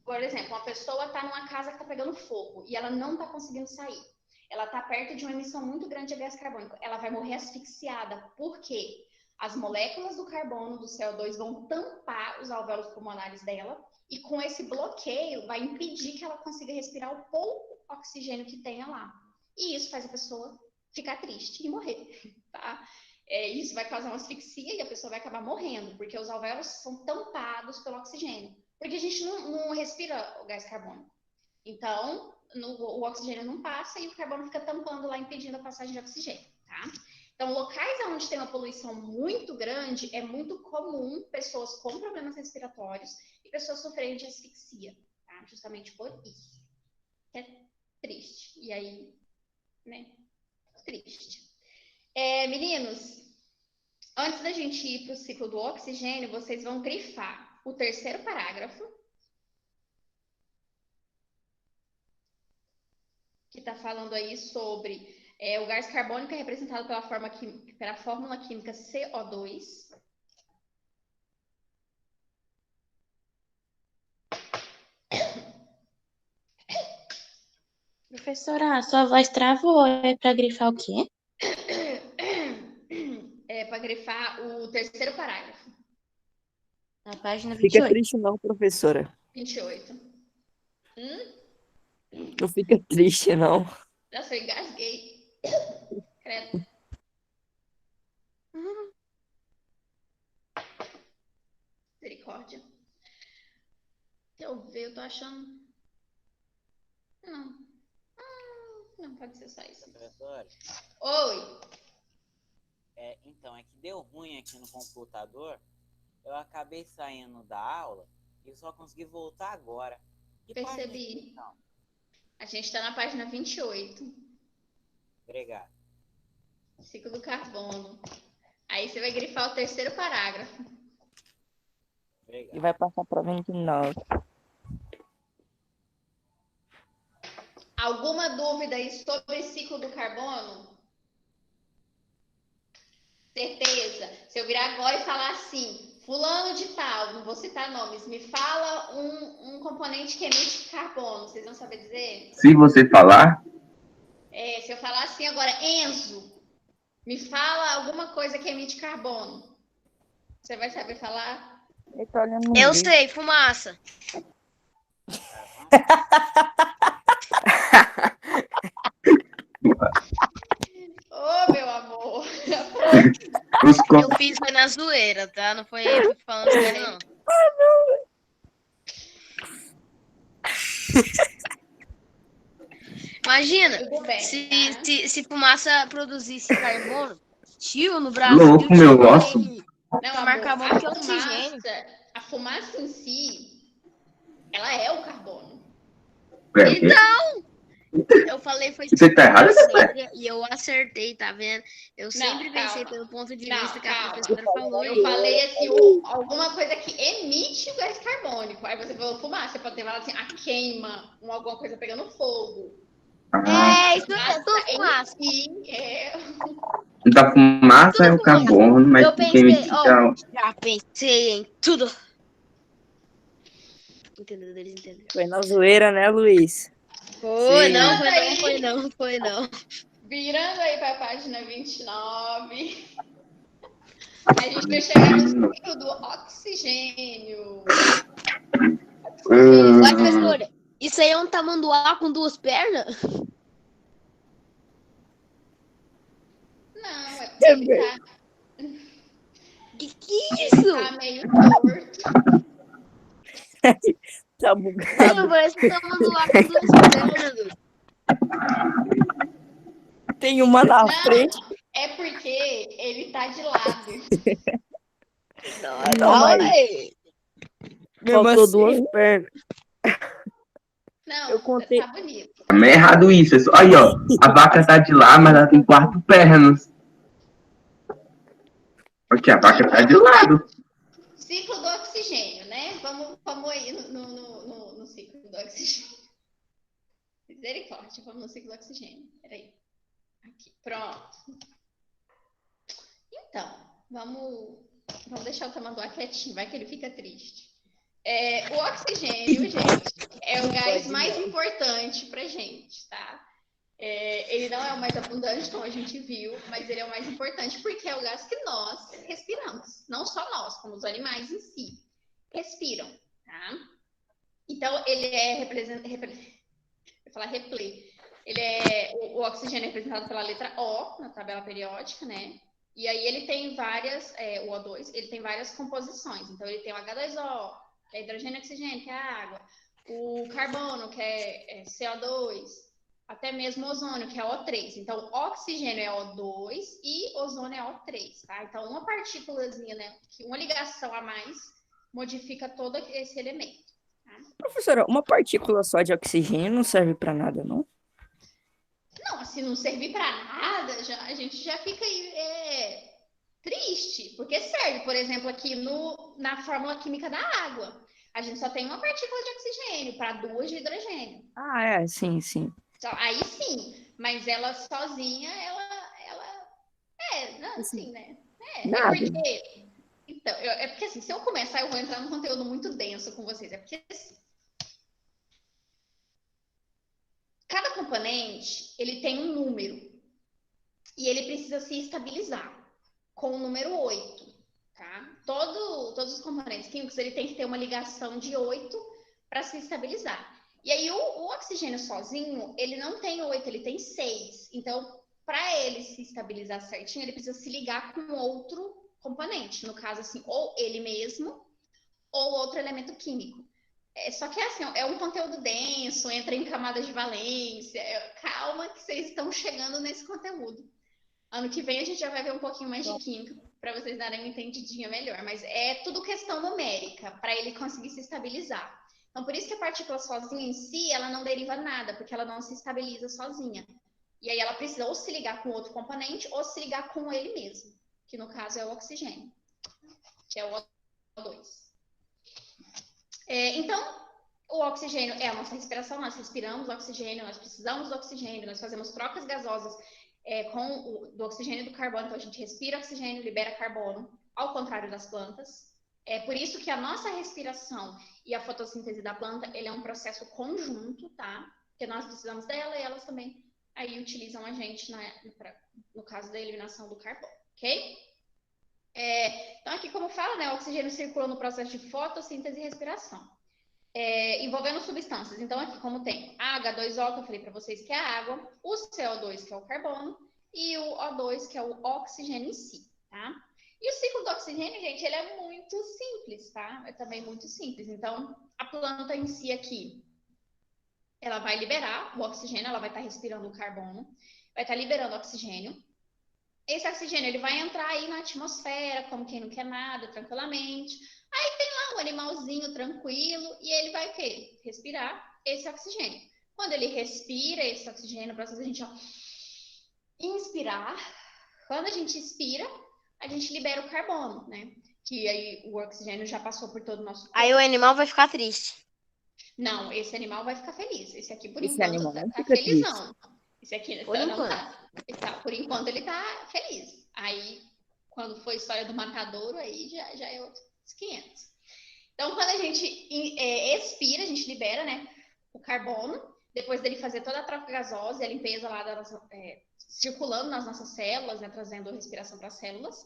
por exemplo, uma pessoa está numa casa que está pegando fogo e ela não está conseguindo sair. Ela está perto de uma emissão muito grande de gás carbônico. Ela vai morrer asfixiada. Por quê? As moléculas do carbono, do CO2, vão tampar os alvéolos pulmonares dela e com esse bloqueio vai impedir que ela consiga respirar o pouco oxigênio que tenha lá. E isso faz a pessoa ficar triste e morrer, tá? Isso vai causar uma asfixia e a pessoa vai acabar morrendo, porque os alvéolos são tampados pelo oxigênio. Porque a gente não respira o gás carbônico. Então, o oxigênio não passa e o carbono fica tampando lá, impedindo a passagem de oxigênio, tá? Então, locais onde tem uma poluição muito grande, é muito comum pessoas com problemas respiratórios e pessoas sofrendo de asfixia, tá? Justamente por isso. É triste. E aí, né? Triste. Meninos, antes da gente ir para o ciclo do oxigênio, vocês vão grifar o terceiro parágrafo, que está falando aí sobre o gás carbônico é representado pela fórmula química CO2. Professora, sua voz travou. É para grifar o quê? Para grifar o terceiro parágrafo, Na página Fica 28. triste não, professora. 28. Não fica triste não. Nossa, eu engasguei. Credo. Misericórdia. Deixa eu ver, eu tô achando. Não. Não pode ser só isso. Professora, Oi. então, é que deu ruim aqui no computador. Eu acabei saindo da aula e só consegui voltar agora. Que página Percebi. é essa, então? A gente tá na página 28. Obrigado. Ciclo do carbono. Aí você vai grifar o terceiro parágrafo. E Obrigado. vai passar para 29. Alguma dúvida aí sobre ciclo do carbono? Certeza. Se eu virar agora e falar assim, fulano de tal, não vou citar nomes, me fala um componente que emite carbono, vocês vão saber dizer? Se você falar, Se eu falar assim agora, Enzo, me fala alguma coisa que emite carbono. Você vai saber falar? Ele tá olhando no Eu vídeo. sei, fumaça. Ô, meu amor. os co- Eu fiz foi na zoeira, tá? Não foi falando sério, não. Imagina, Tudo bem, tá? se fumaça produzisse carbono, tio, no Brasil louco, tinha meu, mais nossa. Não, tomar amor, carbono que oxigênio. a fumaça em si, ela é o carbono. Então, eu falei foi Você tá errado, séria e eu acertei, tá vendo? Eu sempre pensei calma. pelo ponto de Não, vista que a calma. professora falou. Eu E falei assim, alguma coisa que emite o gás carbônico. Aí você falou fumaça, você pode ter falado assim, a queima, alguma coisa pegando fogo. Ah, isso é tudo fumaça. então a fumaça é o carbono, mas Eu o que pensei, emite ó, já pensei em tudo. Entendedores entenderam. Foi na zoeira, né, Luiz? Foi, Sim. não, foi não. Virando aí para a página 29. A gente vai chegar no ciclo do oxigênio. Vai, professora, isso aí é um tamanduá com duas pernas? Não, é porque ele tá, Que isso? tá meio torto. Tá bugado. Não, parece um tamanduá com duas pernas. Tem uma na Não, frente. é porque ele tá de lado. Não, mas Mesmo faltou assim. duas pernas. Não, Eu contei. tá bonito. É errado isso. Aí, ó, a vaca tá de lá, mas ela tem 4 pernas. Porque a vaca tá de lado. Ciclo do oxigênio, né? Vamos aí no ciclo do oxigênio. Misericórdia, vamos no ciclo do oxigênio. Peraí. Aqui, pronto. Então, vamos deixar o tamanduá quietinho, vai que ele fica triste. O oxigênio, gente, é o gás mais importante pra gente, tá? Ele não é o mais abundante, como a gente viu, mas ele é o mais importante porque é o gás que nós respiramos. Não só nós, como os animais em si respiram, tá? Então, ele é O oxigênio é representado pela letra O na tabela periódica, né? E aí ele tem várias, o O2, ele tem várias composições. Então ele tem o H2O, que é hidrogênio e oxigênio, que é a água. O carbono, que é CO2. Até mesmo o ozônio, que é O3. Então, oxigênio é O2 e ozônio é O3, tá? Então, uma partículazinha, né? Uma ligação a mais modifica todo esse elemento. Tá? Professora, uma partícula só de oxigênio não serve pra nada, não? Não, se não servir para nada, a gente já fica triste, porque serve, por exemplo, aqui na fórmula química da água. A gente só tem uma partícula de oxigênio para 2 de hidrogênio. Ah, sim, sim. Aí sim, mas ela sozinha, não, assim, né? Nada. Porque. Então, é porque assim, se eu começar, eu vou entrar num conteúdo muito denso com vocês. É porque assim, cada componente, ele tem um número. E ele precisa se estabilizar com o número 8, tá? Todos os componentes químicos, ele tem que ter uma ligação de 8 para se estabilizar. E aí, o oxigênio sozinho, ele não tem 8, ele tem 6. Então, para ele se estabilizar certinho, ele precisa se ligar com outro componente. No caso, assim, ou ele mesmo, ou outro elemento químico. Só que assim, é um conteúdo denso, entra em camadas de valência. Calma que vocês estão chegando nesse conteúdo. Ano que vem a gente já vai ver um pouquinho mais de química para vocês darem uma entendidinha melhor. Mas é tudo questão numérica para ele conseguir se estabilizar. Então, por isso que a partícula sozinha em si, ela não deriva nada, porque ela não se estabiliza sozinha. E aí ela precisa ou se ligar com outro componente ou se ligar com ele mesmo, que no caso é o oxigênio, que é o O2. Então, o oxigênio é a nossa respiração, nós respiramos oxigênio, nós precisamos do oxigênio, nós fazemos trocas gasosas do oxigênio e do carbono, então a gente respira oxigênio, libera carbono, ao contrário das plantas. É por isso que a nossa respiração e a fotossíntese da planta, ele é um processo conjunto, tá? Porque nós precisamos dela e elas também aí utilizam a gente no caso da eliminação do carbono, ok? Então aqui como fala, né, o oxigênio circula no processo de fotossíntese e respiração. Envolvendo substâncias. Então, aqui, como tem a H2O, que eu falei para vocês que é a água, o CO2, que é o carbono, e o O2, que é o oxigênio em si, tá? E o ciclo do oxigênio, gente, ele é muito simples, tá? É também muito simples. Então, a planta em si aqui, ela vai liberar o oxigênio, ela vai estar respirando o carbono, vai estar liberando o oxigênio. Esse oxigênio, ele vai entrar aí na atmosfera, como quem não quer nada, tranquilamente. Aí tem lá um animalzinho tranquilo e ele vai o quê? Respirar esse oxigênio. Quando ele respira esse oxigênio, para a gente inspirar. Quando a gente expira, a gente libera o carbono, né? Que aí o oxigênio já passou por todo o nosso corpo. Aí o animal vai ficar triste. Não, esse animal vai ficar feliz. Esse aqui, por Esse enquanto, animal não tá fica felizão. Esse aqui Por não enquanto. tá. Por enquanto ele tá feliz. Aí, quando for a história do matadouro, aí já é outros 500. Então, quando a gente expira, a gente libera, né, o carbono, depois dele fazer toda a troca gasosa e a limpeza lá circulando nas nossas células, né, trazendo respiração para as células.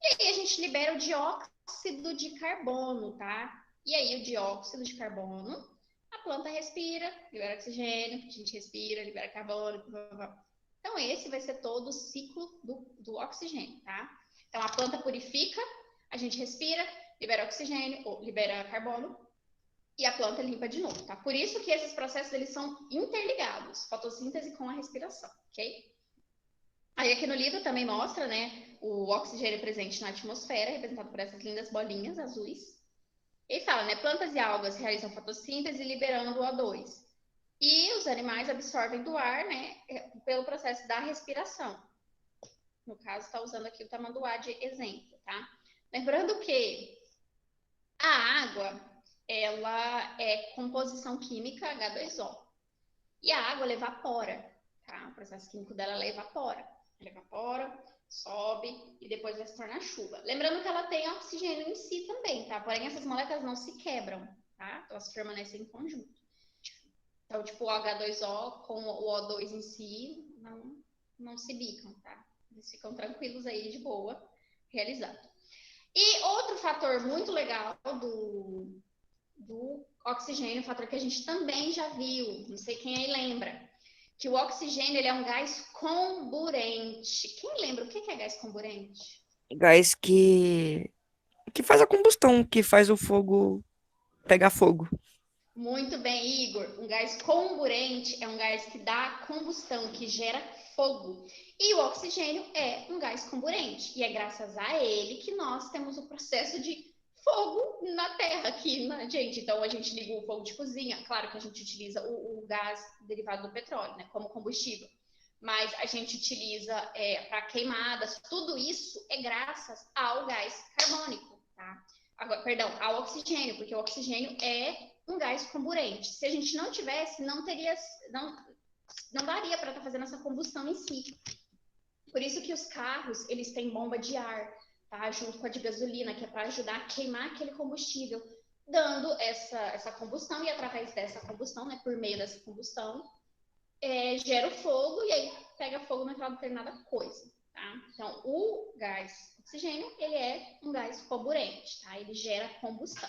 E aí a gente libera o dióxido de carbono, tá? E aí o dióxido de carbono, a planta respira, libera oxigênio, a gente respira, libera carbono. Blá, blá, blá. Então esse vai ser todo o ciclo do oxigênio, tá? Então a planta purifica, a gente respira, libera oxigênio, ou libera carbono, e a planta limpa de novo, tá? Por isso que esses processos, eles são interligados, fotossíntese com a respiração, ok? Aí aqui no livro também mostra, né, o oxigênio presente na atmosfera, representado por essas lindas bolinhas azuis. Ele fala, né, plantas e algas realizam fotossíntese liberando o O2. E os animais absorvem do ar, né, pelo processo da respiração. No caso, está usando aqui o tamanduá de exemplo, tá? Lembrando que a água, ela é composição química H2O. E a água, ela evapora, tá? O processo químico dela, ela evapora. Ela evapora, sobe e depois vai se tornar chuva. Lembrando que ela tem oxigênio em si também, tá? Porém, essas moléculas não se quebram, tá? Elas permanecem em conjunto. Então, tipo, o H2O com o O2 em si não se bicam, tá? Eles ficam tranquilos aí, de boa, realizado. E outro fator muito legal do oxigênio, fator que a gente também já viu, não sei quem aí lembra, que o oxigênio ele é um gás comburente. Quem lembra o que é gás comburente? Gás que faz a combustão, que faz o fogo pegar fogo. Muito bem, Igor. Um gás comburente é um gás que dá combustão, que gera fogo. E o oxigênio é um gás comburente. E é graças a ele que nós temos o processo de fogo na Terra aqui, né, gente? Então, a gente liga o fogo de cozinha. Claro que a gente utiliza o gás derivado do petróleo, né, como combustível. Mas a gente utiliza para queimadas. Tudo isso é graças ao gás carbônico, tá? Agora, perdão, ao oxigênio, porque o oxigênio é um gás comburente. Se a gente não tivesse, não daria para estar fazendo essa combustão em si. Por isso que os carros, eles têm bomba de ar, tá? Junto com a de gasolina, que é para ajudar a queimar aquele combustível, dando essa combustão, e através dessa combustão, né, por meio dessa combustão, gera o fogo, e aí pega fogo naquela determinada coisa, tá? Então, o gás oxigênio, ele é um gás comburente, tá? Ele gera combustão.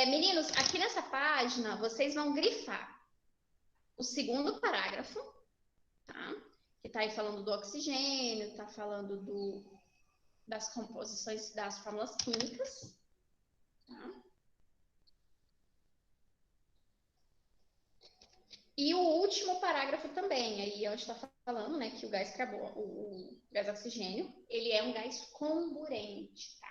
Meninos, aqui nessa página, vocês vão grifar o segundo parágrafo, tá? Que está aí falando do oxigênio, está falando das composições das fórmulas químicas, tá? E o último parágrafo também, aí onde está falando, né, que o gás carbono, o gás oxigênio, ele é um gás comburente, tá?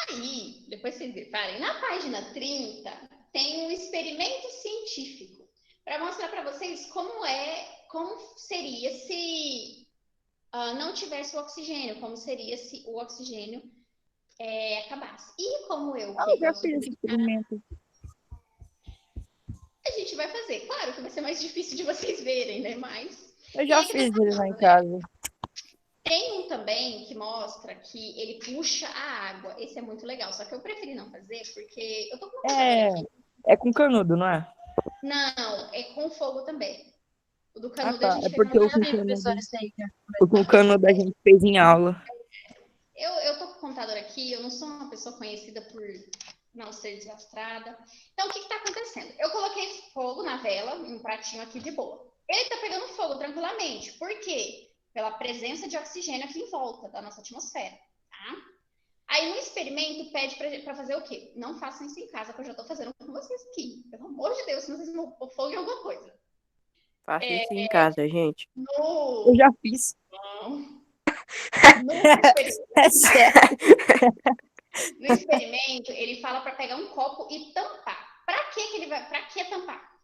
Aí, depois vocês reparem, na página 30 tem um experimento científico para mostrar para vocês como seria se não tivesse o oxigênio, como seria se o oxigênio acabasse. E como eu Ah, que eu já gosto fiz de esse brincar, experimento. a gente vai fazer. Claro que vai ser mais difícil de vocês verem, né? Mas. Eu E já aí, fiz ele lá em casa. tem um também que mostra que ele puxa a água. Esse é muito legal, só que eu preferi não fazer porque eu tô com uma computadora aqui. É com canudo, não é? Não, é com fogo também. O do Ah, canudo a tá. gente É fez porque uma o Eu com vi, professora, canudo, isso aí. o com canudo a gente fez em aula. Eu tô com o computador aqui, eu não sou uma pessoa conhecida por não ser desastrada. Então, o que tá acontecendo? Eu coloquei fogo na vela, em um pratinho aqui de boa. Ele tá pegando fogo tranquilamente. Por quê? Pela presença de oxigênio aqui em volta da nossa atmosfera, tá? Aí, no experimento, pede pra fazer o quê? Não façam isso em casa, que eu já tô fazendo com vocês aqui. Pelo amor de Deus, senão vocês vão pôr fogo em alguma coisa. Faça isso em casa, gente. Eu já fiz. No experimento, É sério. no experimento, ele fala para pegar um copo e tampar. Para que tampar?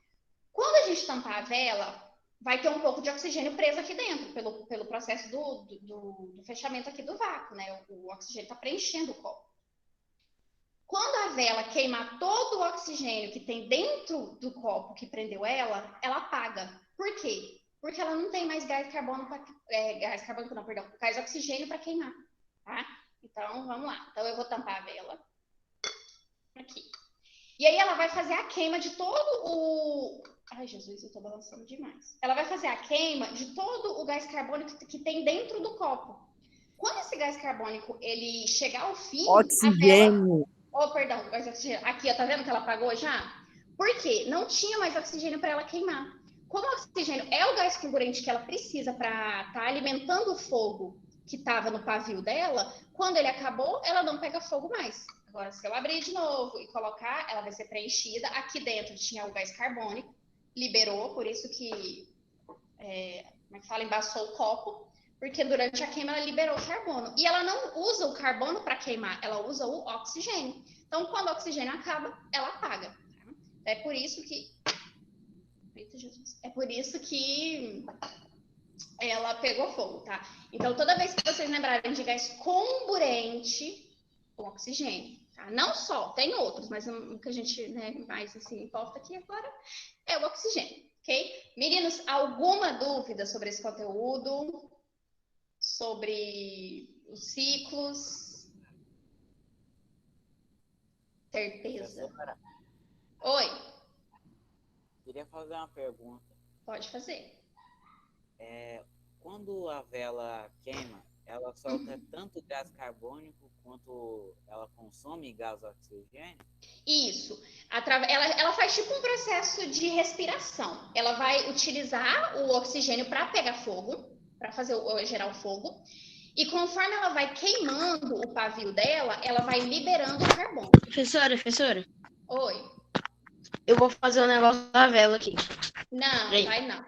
Quando a gente tampar a vela, vai ter um pouco de oxigênio preso aqui dentro, pelo processo do fechamento aqui do vácuo, né? O oxigênio está preenchendo o copo. Quando a vela queimar todo o oxigênio que tem dentro do copo que prendeu ela apaga. Por quê? Porque ela não tem mais gás oxigênio para queimar, tá? Então, vamos lá. Então, eu vou tampar a vela aqui. E aí, ela vai fazer a queima de todo o... Ai, Jesus, eu tô balançando demais. Ela vai fazer a queima de todo o gás carbônico que tem dentro do copo. Quando esse gás carbônico, ele chegar ao fim, a vela... Oxigênio. Oh, perdão, gás oxigênio. Aqui, ó, tá vendo que ela apagou já? Por quê? Não tinha mais oxigênio para ela queimar. Como o oxigênio é o gás comburente que ela precisa para estar alimentando o fogo que estava no pavio dela, quando ele acabou, ela não pega fogo mais. Agora, se eu abrir de novo e colocar, ela vai ser preenchida. Aqui dentro tinha o gás carbônico, liberou, por isso que, como é que fala, embaçou o copo, porque durante a queima ela liberou o carbono. E ela não usa o carbono para queimar, ela usa o oxigênio. Então, quando o oxigênio acaba, ela apaga. Tá? É por isso que... Eita, Jesus. É por isso que ela pegou fogo, tá? Então, toda vez que vocês lembrarem de gás comburente, o oxigênio, tá? Não só, tem outros, mas o que a gente, né, mais assim, importa aqui agora é o oxigênio, ok? Meninos, alguma dúvida sobre esse conteúdo? Sobre os ciclos? Certeza? Professora, Oi, queria fazer uma pergunta. pode fazer. Quando a vela queima, ela solta tanto gás carbônico quanto ela consome gás oxigênio? Isso. Ela faz tipo um processo de respiração. Ela vai utilizar o oxigênio para pegar fogo, para gerar o fogo. E conforme ela vai queimando o pavio dela, ela vai liberando o carbono. Professora, Oi. eu vou fazer um negócio da vela aqui. Não, Ei. vai não.